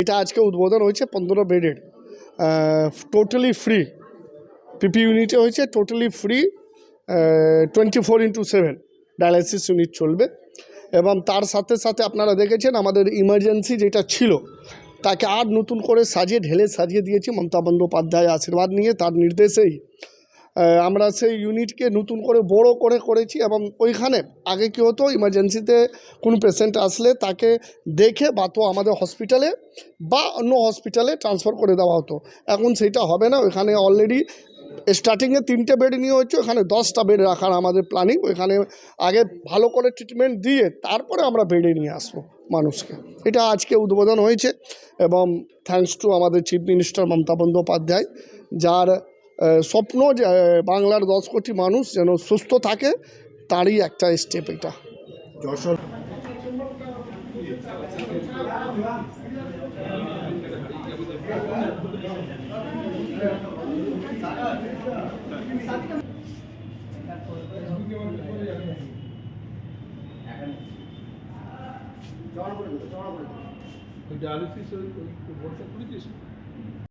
এটা আজকে উদ্বোধন হয়েছে 15 বেডের টোটালি ফ্রি পিপি ইউনিটে হয়েছে, totally free 24x7 dialysis unit চলবে। এবং তার সাথে সাথে আপনারা দেখেছেন আমাদের ইমার্জেন্সি যেটা ছিল তাকে আর নতুন করে সাজিয়ে দিয়েছি মমতা বন্দ্যোপাধ্যায় আশীর্বাদ নিয়ে, তার নির্দেশেই আমরা সেই ইউনিটকে নতুন করে বড় করে করেছি। এবং ওইখানে আগে কী হতো, ইমার্জেন্সিতে কোনো পেশেন্ট আসলে তাকে দেখে বা তো আমাদের হসপিটালে বা অন্য হসপিটালে ট্রান্সফার করে দেওয়া হতো, এখন সেটা হবে না। ওইখানে অলরেডি স্টার্টিংয়ে 3টে বেড নিয়ে হচ্ছে, ওখানে 10টা বেড রাখার আমাদের প্ল্যানিং। ওইখানে আগে ভালো করে ট্রিটমেন্ট দিয়ে তারপরে আমরা বেডে নিয়ে আসবো মানুষকে। এটা আজকে উদ্বোধন হয়েছে এবং থ্যাঙ্কস টু আমাদের চিফ মিনিস্টার মমতা বন্দ্যোপাধ্যায়, যার স্বপ্ন যে বাংলার 10 কোটি মানুষ যেন সুস্থ থাকে, তারই একটা স্টেপ এটা। যশোর ডায়ালিসিস